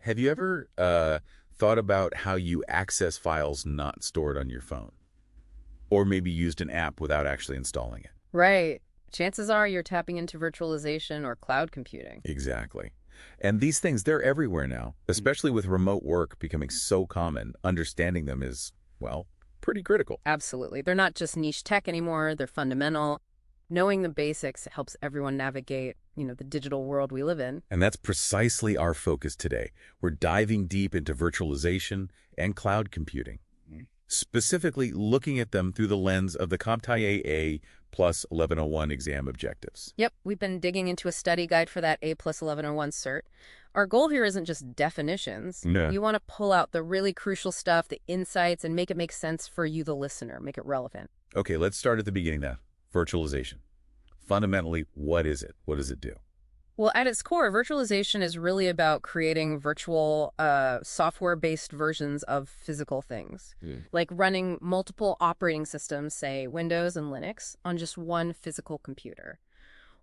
Have you ever thought about how you access files not stored on your phone? Or maybe used an app without actually installing it? Right. Chances are you're tapping into virtualization or cloud computing. Exactly. And these things, they're everywhere now, especially with remote work becoming so common. Understanding them is, well, pretty critical. Absolutely. They're not just niche tech anymore, they're fundamental. Knowing the basics helps everyone navigate, the digital world we live in. And that's precisely our focus today. We're diving deep into virtualization and cloud computing, specifically looking at them through the lens of the CompTIA A plus 1101 exam objectives. Yep, we've been digging into a study guide for that A plus 1101 cert. Our goal here isn't just definitions. No. You want to pull out the really crucial stuff, the insights, and make it make sense for you, the listener, make it relevant. Okay, let's start at the beginning now. Virtualization. Fundamentally, what is it? What does it do? Well, at its core, virtualization is really about creating virtual software-based versions of physical things, like running multiple operating systems, say Windows and Linux, on just one physical computer,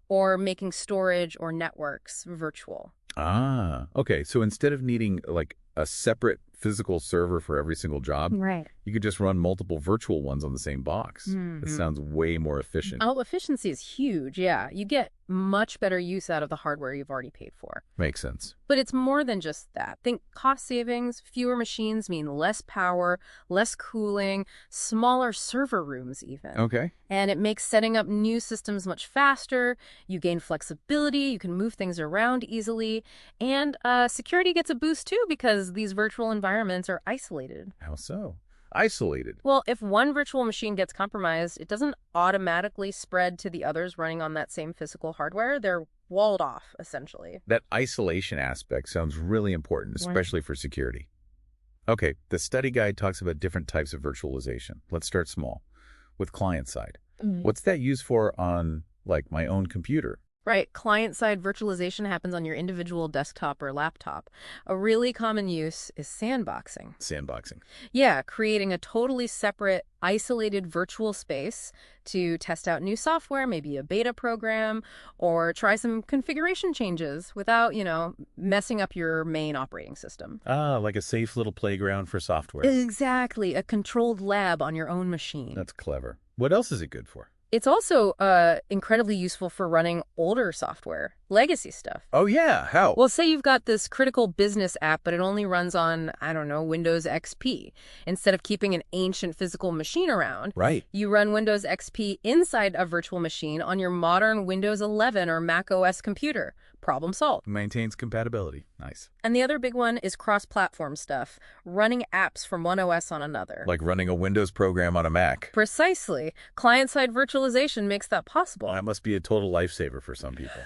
or making storage or networks virtual. Ah, okay. So instead of needing like a separate physical server for every single job, Right. you could just run multiple virtual ones on the same box. That sounds way more efficient. Oh, efficiency is huge, yeah. You get much better use out of the hardware you've already paid for. Makes sense. But it's more than just that. Think cost savings, fewer machines mean less power, less cooling, smaller server rooms even. Okay. And it makes setting up new systems much faster. You gain flexibility, you can move things around easily, and security gets a boost too because these virtual environments are isolated. How so? Isolated. Well, if one virtual machine gets compromised, it doesn't automatically spread to the others running on that same physical hardware. They're walled off, essentially. That isolation aspect sounds really important, especially for security. Okay, the study guide talks about different types of virtualization. Let's start small, with client side. What's that used for on, like, my own computer? Right. Client-side virtualization happens on your individual desktop or laptop. A really common use is sandboxing. Sandboxing. Yeah, creating a totally separate, isolated virtual space to test out new software, maybe a beta program, or try some configuration changes without, messing up your main operating system. Ah, like a safe little playground for software. Exactly. A controlled lab on your own machine. That's clever. What else is it good for? It's also incredibly useful for running older software, legacy stuff. Oh, yeah. How? Well, say you've got this critical business app, but it only runs on, Windows XP. Instead of keeping an ancient physical machine around, Right. you run Windows XP inside a virtual machine on your modern Windows 11 or macOS computer. Problem solved. Maintains compatibility. Nice. And the other big one is cross-platform stuff, running apps from one OS on another. Like running a Windows program on a Mac. Precisely. Client-side virtualization makes that possible. That must be a total lifesaver for some people.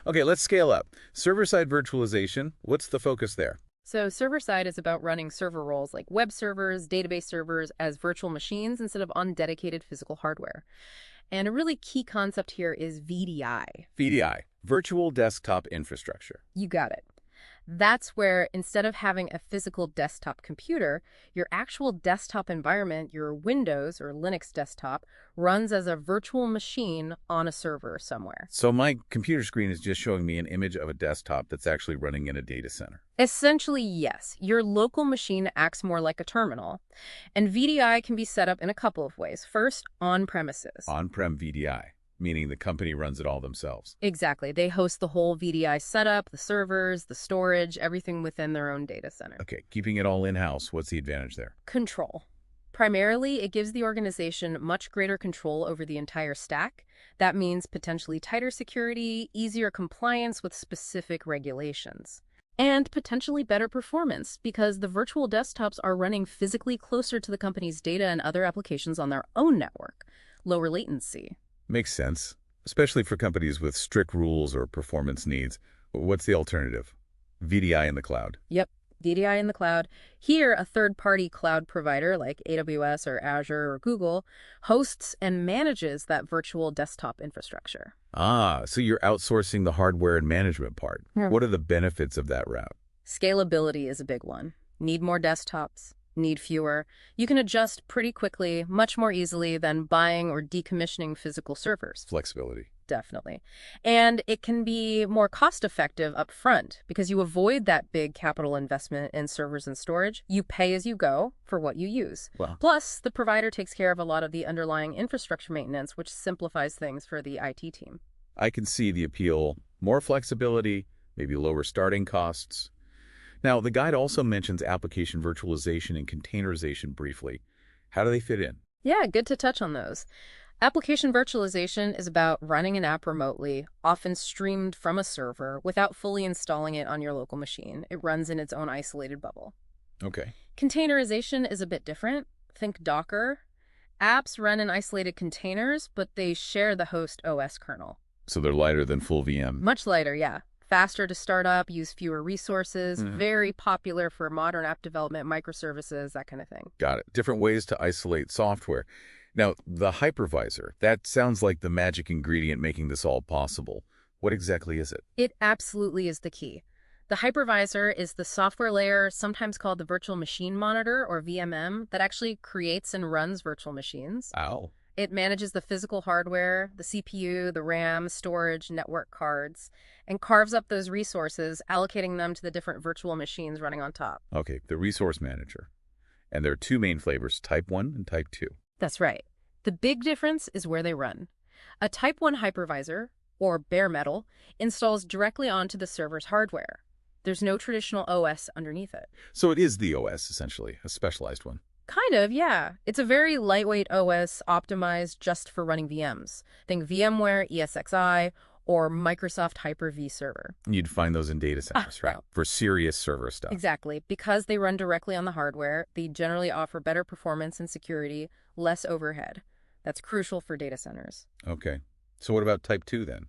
Okay, let's scale up. Server-side virtualization, what's the focus there? So server-side is about running server roles like web servers, database servers as virtual machines instead of on dedicated physical hardware. And a really key concept here is VDI. VDI, Virtual Desktop Infrastructure. You got it. That's where instead of having a physical desktop computer, your actual desktop environment, your Windows or Linux desktop, runs as a virtual machine on a server somewhere. So my computer screen is just showing me an image of a desktop that's actually running in a data center. Essentially, yes. Your local machine acts more like a terminal. And VDI can be set up in a couple of ways. First, on-premises. On-prem VDI, meaning the company runs it all themselves. Exactly. They host the whole VDI setup, the servers, the storage, everything within their own data center. Okay, keeping it all in-house, what's the advantage there? Control. Primarily, it gives the organization much greater control over the entire stack. That means potentially tighter security, easier compliance with specific regulations, and potentially better performance because the virtual desktops are running physically closer to the company's data and other applications on their own network. Lower latency. Makes sense, especially for companies with strict rules or performance needs. What's the alternative? VDI in the cloud. Yep, VDI in the cloud. Here, a third-party cloud provider like AWS or Azure or Google hosts and manages that virtual desktop infrastructure. Ah, so you're outsourcing the hardware and management part. What are the benefits of that route? Scalability is a big one. Need more desktops, need fewer. You can adjust pretty quickly, much more easily than buying or decommissioning physical servers. Flexibility. Definitely. And it can be more cost-effective up front because you avoid that big capital investment in servers and storage. You pay as you go for what you use. Well, Plus, the provider takes care of a lot of the underlying infrastructure maintenance, which simplifies things for the IT team. I can see the appeal. More flexibility, maybe lower starting costs. Now, the guide also mentions application virtualization and containerization briefly. How do they fit in? Yeah, good to touch on those. Application virtualization is about running an app remotely, often streamed from a server, without fully installing it on your local machine. It runs in its own isolated bubble. Okay. Containerization is a bit different. Think Docker. Apps run in isolated containers, but they share the host OS kernel. So they're lighter than full VM. Much lighter, yeah. Faster to start up, use fewer resources, very popular for modern app development, microservices, that kind of thing. Got it. Different ways to isolate software. Now, the hypervisor, that sounds like the magic ingredient making this all possible. What exactly is it? It absolutely is the key. The hypervisor is the software layer, sometimes called the virtual machine monitor, or VMM, that actually creates and runs virtual machines. Ow. It manages the physical hardware, the CPU, the RAM, storage, network cards, and carves up those resources, allocating them to the different virtual machines running on top. Okay, the resource manager. And there are two main flavors, Type 1 and Type 2. That's right. The big difference is where they run. A Type 1 hypervisor, or bare metal, installs directly onto the server's hardware. There's no traditional OS underneath it. So it is the OS, essentially, a specialized one. Kind of, yeah. It's a very lightweight OS optimized just for running VMs. Think VMware, ESXi, or Microsoft Hyper-V Server. You'd find those in data centers, right? Well, For serious server stuff. exactly. Because they run directly on the hardware, they generally offer better performance and security, less overhead. That's crucial for data centers. Okay. So what about Type 2 then?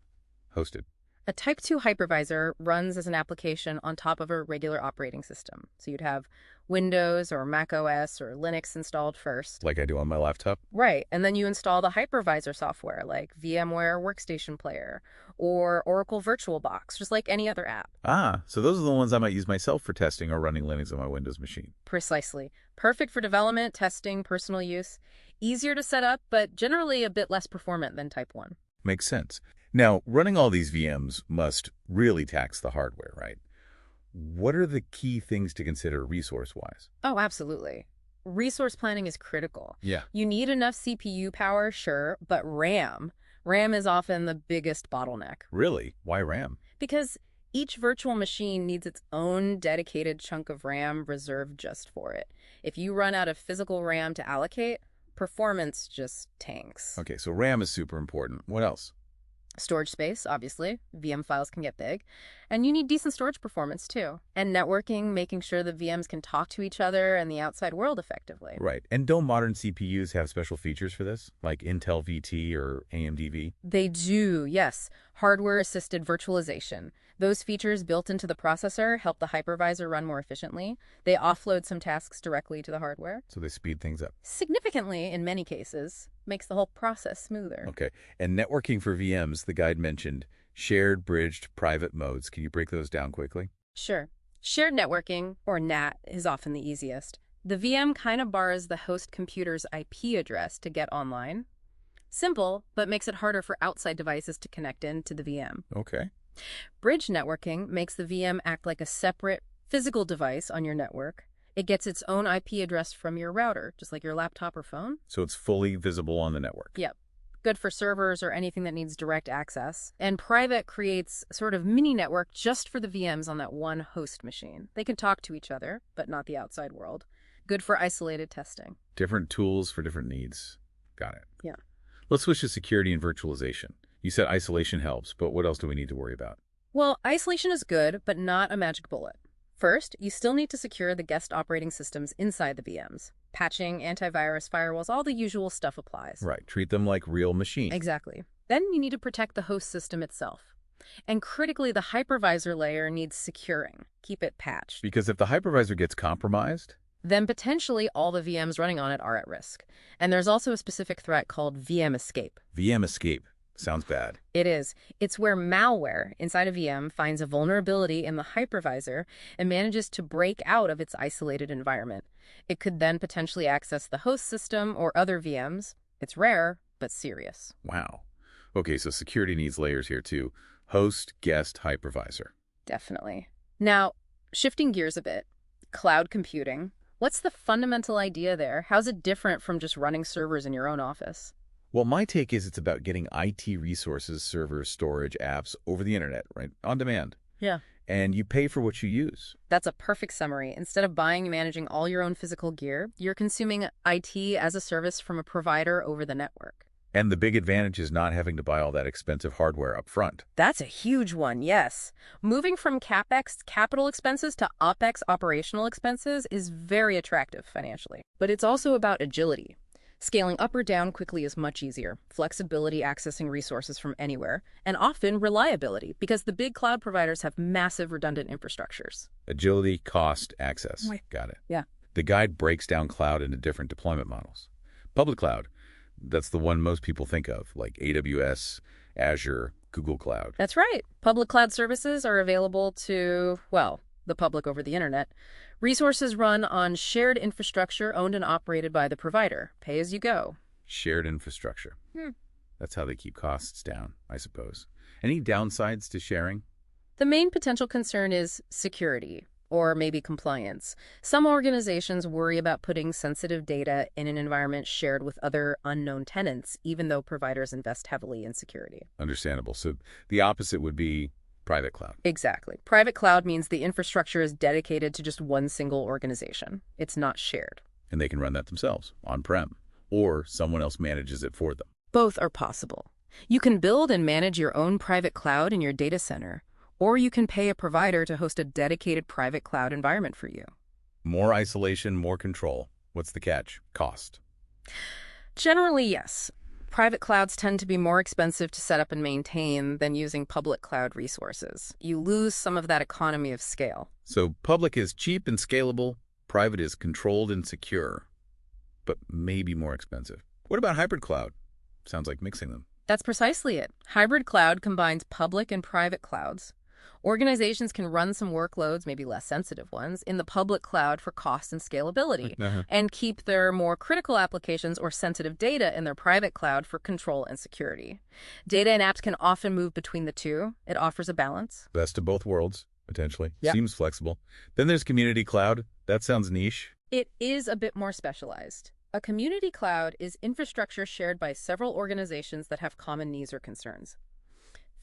Hosted. A Type 2 hypervisor runs as an application on top of a regular operating system. So you'd have Windows or macOS or Linux installed first. Like I do on my laptop? Right, and then you install the hypervisor software like VMware Workstation Player or Oracle VirtualBox, just like any other app. Ah, so those are the ones I might use myself for testing or running Linux on my Windows machine. Precisely. Perfect for development, testing, personal use. Easier to set up, but generally a bit less performant than Type 1. Makes sense. Now, running all these VMs must really tax the hardware, right? What are the key things to consider resource-wise? Oh, absolutely. Resource planning is critical. Yeah. You need enough CPU power, sure, but RAM is often the biggest bottleneck. Really? Why RAM? Because each virtual machine needs its own dedicated chunk of RAM reserved just for it. If you run out of physical RAM to allocate, performance just tanks. Okay, so RAM is super important. What else? Storage space, obviously. VM files can get big. And you need decent storage performance, too. And networking, making sure the VMs can talk to each other and the outside world effectively. Right. And don't modern CPUs have special features for this, like Intel VT or AMD V? They do, yes. Hardware-assisted virtualization. Those features built into the processor help the hypervisor run more efficiently. They offload some tasks directly to the hardware. So they speed things up. Significantly, in many cases, makes the whole process smoother. Okay. And networking for VMs, the guide mentioned shared, bridged, private modes. Can you break those down quickly? Sure. Shared networking, or NAT, is often the easiest. The VM kind of borrows the host computer's IP address to get online. Simple, but makes it harder for outside devices to connect into the VM. Okay. Bridge networking makes the VM act like a separate physical device on your network. It gets its own IP address from your router, just like your laptop or phone. So it's fully visible on the network. Yep. Good for servers or anything that needs direct access. And private creates a sort of mini network just for the VMs on that one host machine. They can talk to each other, but not the outside world. Good for isolated testing. Different tools for different needs. Got it. Yeah. Let's switch to security and virtualization. You said isolation helps, but what else do we need to worry about? Well, isolation is good, but not a magic bullet. First, you still need to secure the guest operating systems inside the VMs. Patching, antivirus, firewalls, all the usual stuff applies. Right. Treat them like real machines. Exactly. Then you need to protect the host system itself. And critically, the hypervisor layer needs securing. Keep it patched. Because if the hypervisor gets compromised, then potentially all the VMs running on it are at risk. And there's also a specific threat called VM escape. VM escape. Sounds bad. It is. It's where malware inside a VM finds a vulnerability in the hypervisor and manages to break out of its isolated environment. It could then potentially access the host system or other VMs. It's rare, but serious. Wow. Okay, so security needs layers here too. Host, guest, hypervisor. Definitely. Now, shifting gears a bit, cloud computing. What's the fundamental idea there? How's it different from just running servers in your own office? Well, my take is it's about getting IT resources, servers, storage, apps over the internet, right? On demand. Yeah. And you pay for what you use. That's a perfect summary. Instead of buying and managing all your own physical gear, you're consuming IT as a service from a provider over the network. And the big advantage is not having to buy all that expensive hardware up front. That's a huge one, yes. Moving from CapEx capital expenses to OpEx operational expenses is very attractive financially. But it's also about agility. Scaling up or down quickly is much easier. Flexibility accessing resources from anywhere. And often reliability, because the big cloud providers have massive redundant infrastructures. Agility, cost, access. Got it. Yeah. The guide breaks down cloud into different deployment models. Public cloud, that's the one most people think of, like AWS, Azure, Google Cloud. That's right. Public cloud services are available to, well, the public over the internet. Resources run on shared infrastructure owned and operated by the provider. Pay as you go. Shared infrastructure. That's how they keep costs down, I suppose. Any downsides to sharing? The main potential concern is security, or maybe compliance. Some organizations worry about putting sensitive data in an environment shared with other unknown tenants, even though providers invest heavily in security. Understandable. So the opposite would be private cloud. Exactly. Private cloud means the infrastructure is dedicated to just one single organization. It's not shared. And they can run that themselves, on-prem, or someone else manages it for them. Both are possible. You can build and manage your own private cloud in your data center, or you can pay a provider to host a dedicated private cloud environment for you. More isolation, more control. What's the catch? Cost. Generally, yes. Private clouds tend to be more expensive to set up and maintain than using public cloud resources. You lose some of that economy of scale. So public is cheap and scalable, private is controlled and secure, but maybe more expensive. What about hybrid cloud? Sounds like mixing them. That's precisely it. Hybrid cloud combines public and private clouds. Organizations can run some workloads, maybe less sensitive ones, in the public cloud for cost and scalability, and keep their more critical applications or sensitive data in their private cloud for control and security. Data and apps can often move between the two. It offers a balance. Best of both worlds, potentially. Yeah. Seems flexible. Then there's community cloud. That sounds niche. It is a bit more specialized. A community cloud is infrastructure shared by several organizations that have common needs or concerns.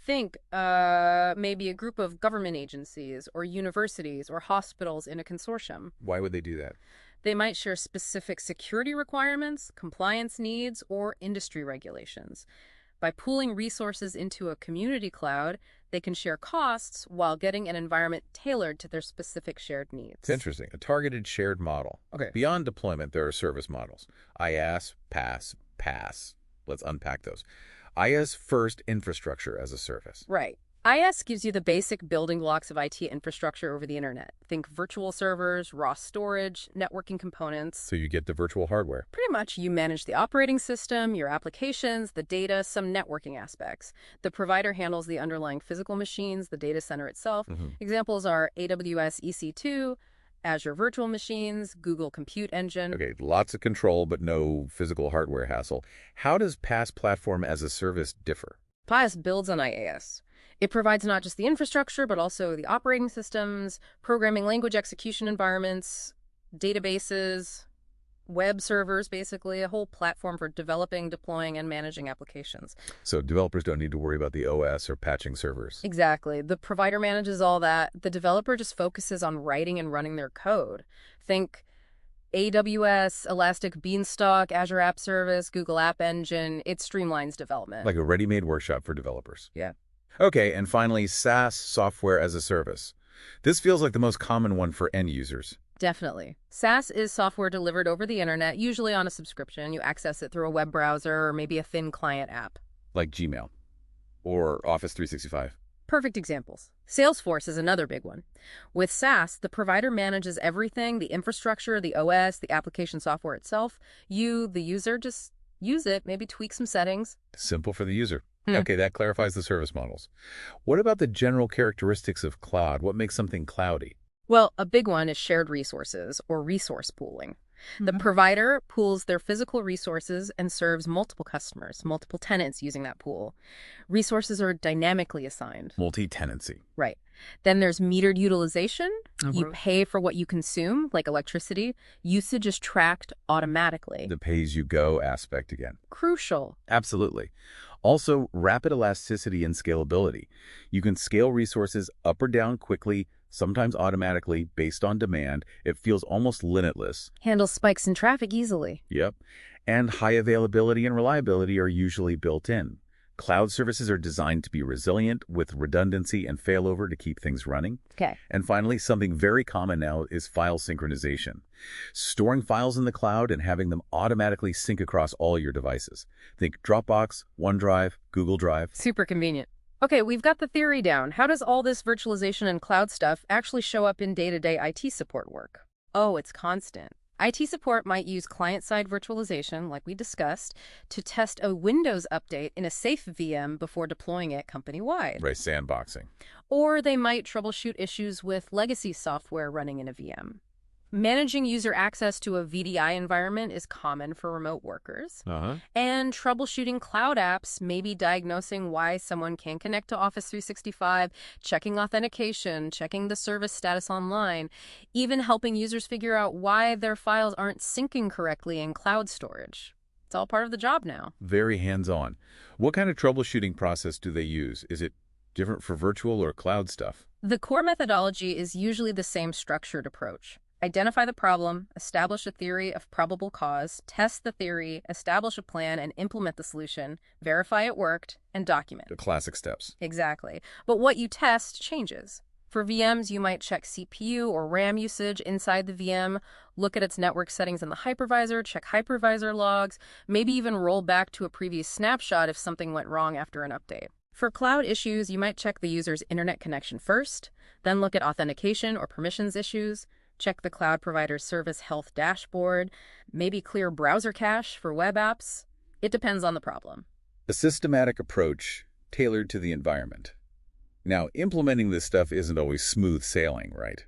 Think maybe a group of government agencies or universities or hospitals in a consortium. Why would they do that? They might share specific security requirements, compliance needs, or industry regulations. By pooling resources into a community cloud, they can share costs while getting an environment tailored to their specific shared needs. It's interesting. A targeted shared model. Okay. Beyond deployment, there are service models. IaaS, PaaS, PaaS. Let's unpack those. IaaS first, infrastructure as a service. Right. IaaS gives you the basic building blocks of IT infrastructure over the internet. Think virtual servers, raw storage, networking components. So you get the virtual hardware. Pretty much you manage the operating system, your applications, the data, some networking aspects. The provider handles the underlying physical machines, the data center itself. Examples are AWS EC2, Azure Virtual Machines, Google Compute Engine. Okay, lots of control, but no physical hardware hassle. How does PaaS platform as a service differ? PaaS builds on IaaS. It provides not just the infrastructure, but also the operating systems, programming language execution environments, databases, web servers, basically, a whole platform for developing, deploying, and managing applications. So developers don't need to worry about the OS or patching servers. Exactly. The provider manages all that. The developer just focuses on writing and running their code. Think AWS, Elastic Beanstalk, Azure App Service, Google App Engine. It streamlines development. Like a ready-made workshop for developers. Yeah. Okay, and finally, SaaS, software as a service. This feels like the most common one for end users. Definitely. SaaS is software delivered over the internet, usually on a subscription. You access it through a web browser or maybe a thin client app. Like Gmail or Office 365. Perfect examples. Salesforce is another big one. With SaaS, the provider manages everything, the infrastructure, the OS, the application software itself. You, the user, just use it, maybe tweak some settings. Simple for the user. Okay, that clarifies the service models. What about the general characteristics of cloud? What makes something cloudy? Well, a big one is shared resources or resource pooling. The provider pools their physical resources and serves multiple customers, multiple tenants using that pool. Resources are dynamically assigned. Multi-tenancy. Right. Then there's metered utilization. You Right. pay for what you consume, like electricity. Usage is tracked automatically. The pay-as-you-go aspect again. Crucial. Absolutely. Also, rapid elasticity and scalability. You can scale resources up or down quickly, sometimes automatically, based on demand. It feels almost limitless. Handles spikes in traffic easily. Yep. And high availability and reliability are usually built in. Cloud services are designed to be resilient with redundancy and failover to keep things running. Okay. And finally, something very common now is file synchronization. Storing files in the cloud and having them automatically sync across all your devices. Think Dropbox, OneDrive, Google Drive. Super convenient. Okay, we've got the theory down. How does all this virtualization and cloud stuff actually show up in day-to-day IT support work? Oh, it's constant. IT support might use client-side virtualization, like we discussed, to test a Windows update in a safe VM before deploying it company-wide. Right, sandboxing. Or they might troubleshoot issues with legacy software running in a VM. Managing user access to a VDI environment is common for remote workers. And troubleshooting cloud apps, maybe diagnosing why someone can't connect to Office 365, checking authentication, checking the service status online, even helping users figure out why their files aren't syncing correctly in cloud storage. It's all part of the job now. Very hands-on. What kind of troubleshooting process do they use? Is it different for virtual or cloud stuff? The core methodology is usually the same structured approach. Identify the problem, establish a theory of probable cause, test the theory, establish a plan, and implement the solution, verify it worked, and document. The classic steps. Exactly. But what you test changes. For VMs, you might check CPU or RAM usage inside the VM, look at its network settings in the hypervisor, check hypervisor logs, maybe even roll back to a previous snapshot if something went wrong after an update. For cloud issues, you might check the user's internet connection first, then look at authentication or permissions issues, check the cloud provider's service health dashboard, maybe clear browser cache for web apps. It depends on the problem. A systematic approach tailored to the environment. Now, implementing this stuff isn't always smooth sailing, right?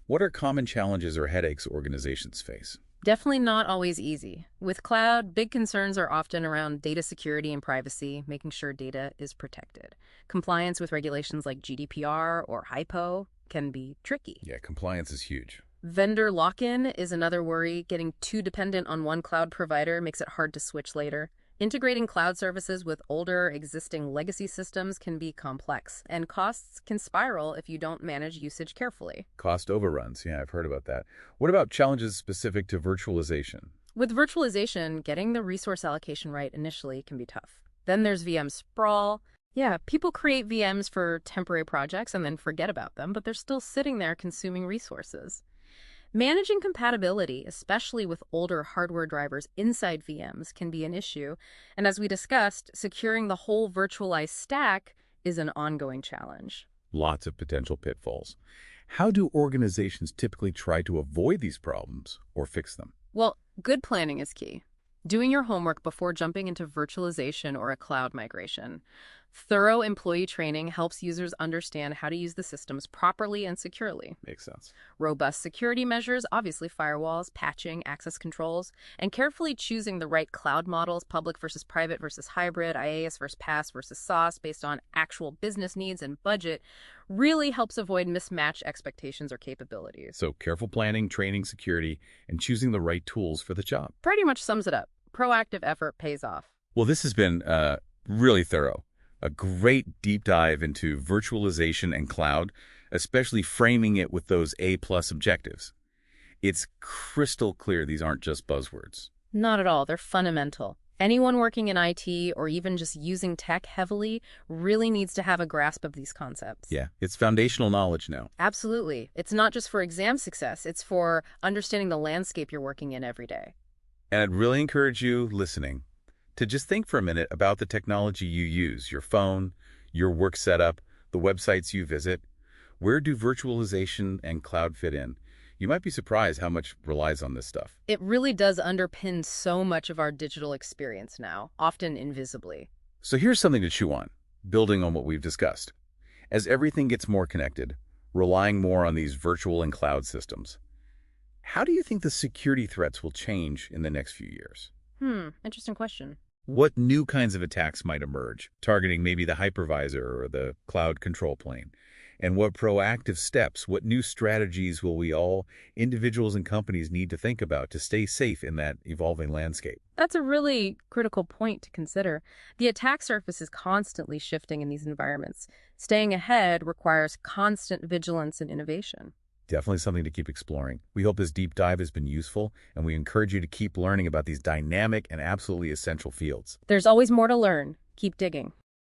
What are common challenges or headaches organizations face? Definitely not always easy. With cloud, big concerns are often around data security and privacy, making sure data is protected. Compliance with regulations like GDPR or HIPAA can be tricky. Yeah, compliance is huge. Vendor lock-in is another worry. Getting too dependent on one cloud provider makes it hard to switch later. Integrating cloud services with older, existing legacy systems can be complex, and costs can spiral if you don't manage usage carefully. Cost overruns. Yeah, I've heard about that. What about challenges specific to virtualization? With virtualization, getting the resource allocation right initially can be tough. Then there's VM sprawl. Yeah, people create VMs for temporary projects and then forget about them, but they're still sitting there consuming resources. Managing compatibility, especially with older hardware drivers inside VMs, can be an issue. And as we discussed, securing the whole virtualized stack is an ongoing challenge. Lots of potential pitfalls. How do organizations typically try to avoid these problems or fix them? Well, good planning is key. Doing your homework before jumping into virtualization or a cloud migration. Thorough employee training helps users understand how to use the systems properly and securely. Makes sense. Robust security measures, obviously firewalls, patching, access controls, and carefully choosing the right cloud models, public versus private versus hybrid, IaaS versus PaaS versus SaaS, based on actual business needs and budget, really helps avoid mismatched expectations or capabilities. So careful planning, training, security, and choosing the right tools for the job. Pretty much sums it up. Proactive effort pays off. Well, this has been really thorough. A great deep dive into virtualization and cloud, especially framing it with those A-plus objectives. It's crystal clear these aren't just buzzwords. Not at all. They're fundamental. Anyone working in IT or even just using tech heavily really needs to have a grasp of these concepts. Yeah, it's foundational knowledge now. Absolutely. It's not just for exam success. It's for understanding the landscape you're working in every day. And I'd really encourage you listening to just think for a minute about the technology you use, your phone, your work setup, the websites you visit. Where do virtualization and cloud fit in? You might be surprised how much relies on this stuff. It really does underpin so much of our digital experience now, often invisibly. So here's something to chew on, building on what we've discussed. As everything gets more connected, relying more on these virtual and cloud systems, How do you think the security threats will change in the next few years? Interesting question. What new kinds of attacks might emerge, targeting maybe the hypervisor or the cloud control plane? And what proactive steps, what new strategies will we all, individuals and companies, need to think about to stay safe in that evolving landscape? That's a really critical point to consider. The attack surface is constantly shifting in these environments. Staying ahead requires constant vigilance and innovation. Definitely something to keep exploring. We hope this deep dive has been useful, and we encourage you to keep learning about these dynamic and absolutely essential fields. There's always more to learn. Keep digging.